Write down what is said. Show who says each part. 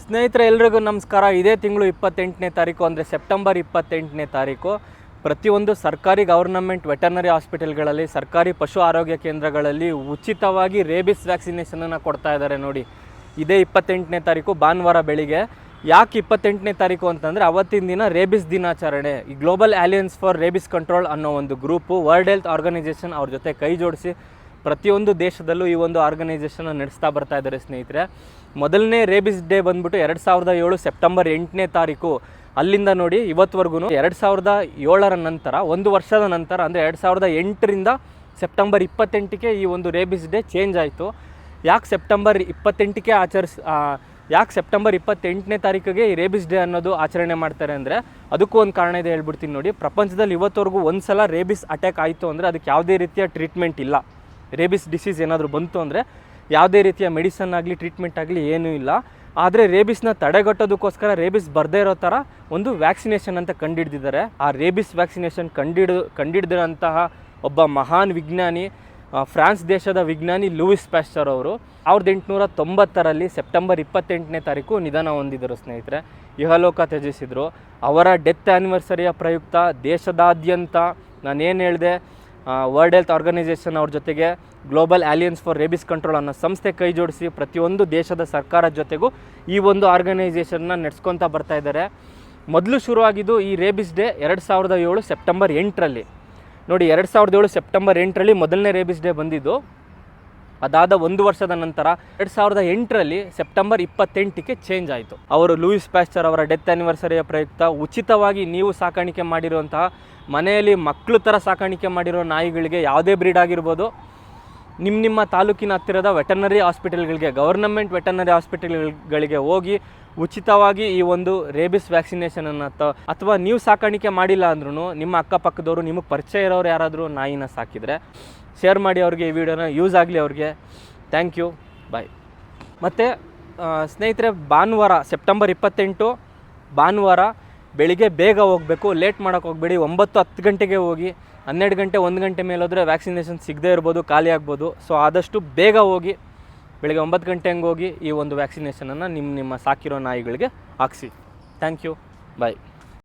Speaker 1: ಸ್ನೇಹಿತರೆ ಎಲ್ರಿಗೂ ನಮಸ್ಕಾರ. ಇದೇ ತಿಂಗಳು 28ನೇ ತಾರೀಕು ಅಂದರೆ ಸೆಪ್ಟೆಂಬರ್ 28ನೇ ತಾರೀಕು ಪ್ರತಿಯೊಂದು ಸರ್ಕಾರಿ ಗವರ್ನಮೆಂಟ್ ವೆಟರ್ನರಿ ಹಾಸ್ಪಿಟಲ್ಗಳಲ್ಲಿ, ಸರ್ಕಾರಿ ಪಶು ಆರೋಗ್ಯ ಕೇಂದ್ರಗಳಲ್ಲಿ ಉಚಿತವಾಗಿ ರೇಬಿಸ್ ವ್ಯಾಕ್ಸಿನೇಷನನ್ನು ಕೊಡ್ತಾ ಇದ್ದಾರೆ. ನೋಡಿ, ಇದೇ 28ನೇ ತಾರೀಕು ಭಾನುವಾರ ಬೆಳಿಗ್ಗೆ. ಯಾಕೆ 28ನೇ ತಾರೀಕು ಅಂತಂದರೆ ಅವತ್ತಿನ ದಿನ ರೇಬಿಸ್ ದಿನಾಚರಣೆ. ಈ global alliance for rabies control ಅನ್ನೋ ಒಂದು ಗ್ರೂಪು ವರ್ಲ್ಡ್ ಹೆಲ್ತ್ ಆರ್ಗನೈಸೇಷನ್ ಅವ್ರ ಜೊತೆ ಕೈ ಜೋಡಿಸಿ ಪ್ರತಿಯೊಂದು ದೇಶದಲ್ಲೂ ಈ ಒಂದು ಆರ್ಗನೈಸೇಷನ್ ನಡೆಸ್ತಾ ಬರ್ತಾ ಇದ್ದಾರೆ. ಸ್ನೇಹಿತರೆ, ಮೊದಲನೇ ರೇಬಿಸ್ ಡೇ ಬಂದ್ಬಿಟ್ಟು 2007 ಸೆಪ್ಟೆಂಬರ್ 8ನೇ ತಾರೀಕು. ಅಲ್ಲಿಂದ ನೋಡಿ ಇವತ್ತುವರೆಗೂ 2007ರ ನಂತರ, ಒಂದು ವರ್ಷದ ನಂತರ ಅಂದರೆ 2008ರಿಂದ ಸೆಪ್ಟೆಂಬರ್ 28ಕ್ಕೆ ಈ ಒಂದು ರೇಬಿಸ್ ಡೇ ಚೇಂಜ್ ಆಯಿತು. ಯಾಕೆ ಸೆಪ್ಟೆಂಬರ್ 28ಕ್ಕೆ ಯಾಕೆ ಸೆಪ್ಟೆಂಬರ್ 28ನೇ ತಾರೀಕಿಗೆ ಈ ರೇಬಿಸ್ ಡೇ ಅನ್ನೋದು ಆಚರಣೆ ಮಾಡ್ತಾರೆ ಅಂದರೆ ಅದಕ್ಕೂ ಒಂದು ಕಾರಣ ಇದೆ, ಹೇಳ್ಬಿಡ್ತೀನಿ ನೋಡಿ. ಪ್ರಪಂಚದಲ್ಲಿ ಇವತ್ತವರೆಗೂ ಒಂದು ಸಲ ರೇಬಿಸ್ ಅಟ್ಯಾಕ್ ಆಯಿತು ಅಂದರೆ ಅದಕ್ಕೆ ಯಾವುದೇ ರೀತಿಯ ಟ್ರೀಟ್ಮೆಂಟ್ ಇಲ್ಲ. ರೇಬಿಸ್ ಡಿಸೀಸ್ ಏನಾದರೂ ಬಂತು ಅಂದರೆ ಯಾವುದೇ ರೀತಿಯ ಮೆಡಿಸನ್ ಆಗಲಿ ಟ್ರೀಟ್ಮೆಂಟ್ ಆಗಲಿ ಏನೂ ಇಲ್ಲ. ಆದರೆ ರೇಬಿಸ್ನ ತಡೆಗಟ್ಟೋದಕ್ಕೋಸ್ಕರ ರೇಬಿಸ್ ಬರದೇ ಇರೋ ಥರ ಒಂದು ವ್ಯಾಕ್ಸಿನೇಷನ್ ಅಂತ ಕಂಡುಹಿಡ್ದಿದ್ದಾರೆ. ಆ ರೇಬಿಸ್ ವ್ಯಾಕ್ಸಿನೇಷನ್ ಕಂಡುಹಿಡಿದಿರೋಂತಹ ಒಬ್ಬ ಮಹಾನ್ ವಿಜ್ಞಾನಿ, ಫ್ರಾನ್ಸ್ ದೇಶದ ವಿಜ್ಞಾನಿ ಲೂಯಿಸ್ ಪ್ಯಾಸ್ಚರ್ ಅವರು 1890ರಲ್ಲಿ ಸೆಪ್ಟೆಂಬರ್ 28ನೇ ತಾರೀಕು ನಿಧನ ಹೊಂದಿದರು. ಸ್ನೇಹಿತರೆ, ಇಹಲೋಕ ತ್ಯಜಿಸಿದರು. ಅವರ ಡೆತ್ ಆ್ಯನಿವರ್ಸರಿಯ ಪ್ರಯುಕ್ತ ದೇಶದಾದ್ಯಂತ ನಾನೇನು ಹೇಳಿದೆ, ವರ್ಲ್ಡ್ ಹೆಲ್ತ್ ಆರ್ಗನೈಸೇಷನ್ ಅವ್ರ ಜೊತೆಗೆ global alliance for rabies control ಅನ್ನೋ ಸಂಸ್ಥೆ ಕೈ ಜೋಡಿಸಿ ಪ್ರತಿಯೊಂದು ದೇಶದ ಸರ್ಕಾರದ ಜೊತೆಗೂ ಈ ಒಂದು ಆರ್ಗನೈಸೇಷನ್ನ ನಡೆಸ್ಕೊತಾ ಬರ್ತಾ ಇದ್ದಾರೆ. ಮೊದಲು ಶುರುವಾಗಿದ್ದು ಈ ರೇಬಿಸ್ ಡೇ 2007 ಸೆಪ್ಟೆಂಬರ್ 8ರಲ್ಲಿ. ನೋಡಿ, 2007 ಸೆಪ್ಟೆಂಬರ್ 8ರಲ್ಲಿ ಮೊದಲನೇ ರೇಬಿಸ್ ಡೇ ಬಂದಿದ್ದು. ಅದಾದ ಒಂದು ವರ್ಷದ ನಂತರ 2008ರಲ್ಲಿ ಸೆಪ್ಟೆಂಬರ್ 28ಕ್ಕೆ ಚೇಂಜ್ ಆಯಿತು. ಅವರು ಲೂಯಿಸ್ ಪ್ಯಾಸ್ಚರ್ ಅವರ ಡೆತ್ ಆ್ಯನಿವರ್ಸರಿಯ ಪ್ರಯುಕ್ತ ಉಚಿತವಾಗಿ ನೀವು ಸಾಕಾಣಿಕೆ ಮಾಡಿರುವಂತಹ, ಮನೆಯಲ್ಲಿ ಮಕ್ಕಳು ಥರ ಸಾಕಾಣಿಕೆ ಮಾಡಿರೋ ನಾಯಿಗಳಿಗೆ, ಯಾವುದೇ ಬ್ರೀಡ್ ಆಗಿರ್ಬೋದು, ನಿಮ್ಮ ತಾಲೂಕಿನ ಹತ್ತಿರದ ವೆಟರ್ನರಿ ಹಾಸ್ಪಿಟಲ್ಗಳಿಗೆ, ಗವರ್ನಮೆಂಟ್ ವೆಟರ್ನರಿ ಹಾಸ್ಪಿಟಲ್ಗಳಿಗೆ ಹೋಗಿ ಉಚಿತವಾಗಿ ಈ ಒಂದು ರೇಬಿಸ್ ವ್ಯಾಕ್ಸಿನೇಷನನ್ನು ಅಥವಾ ನೀವು ಸಾಕಾಣಿಕೆ ಮಾಡಿಲ್ಲ ಅಂದ್ರೂ ನಿಮ್ಮ ಅಕ್ಕಪಕ್ಕದವರು, ನಿಮಗೆ ಪರಿಚಯ ಇರೋರು ಯಾರಾದರೂ ನಾಯಿನ ಸಾಕಿದರೆ ಶೇರ್ ಮಾಡಿ ಅವ್ರಿಗೆ, ಈ ವಿಡಿಯೋನ ಯೂಸ್ ಆಗಲಿ ಅವ್ರಿಗೆ. ಥ್ಯಾಂಕ್ ಯು, ಬಾಯ್. ಮತ್ತು ಸ್ನೇಹಿತರೆ, ಭಾನುವಾರ ಸೆಪ್ಟೆಂಬರ್ 28 ಭಾನುವಾರ ಬೆಳಿಗ್ಗೆ ಬೇಗ ಹೋಗಬೇಕು, ಲೇಟ್ ಮಾಡೋಕ್ಕೆ ಹೋಗಬೇಡಿ. 9-10 ಗಂಟೆಗೆ ಹೋಗಿ. 12 ಗಂಟೆ 1 ಗಂಟೆ ಮೇಲೆ ಹೋದರೆ ವ್ಯಾಕ್ಸಿನೇಷನ್ ಸಿಗದೇ ಇರ್ಬೋದು, ಖಾಲಿ ಆಗ್ಬೋದು. ಸೊ ಆದಷ್ಟು ಬೇಗ ಹೋಗಿ, ಬೆಳಿಗ್ಗೆ 9 ಗಂಟೆ ಹಂಗೆ ಹೋಗಿ ಈ ಒಂದು ವ್ಯಾಕ್ಸಿನೇಷನನ್ನು ನಿಮ್ಮ ಸಾಕಿರೋ ನಾಯಿಗಳಿಗೆ ಹಾಕ್ಸಿ. Thank you, bye.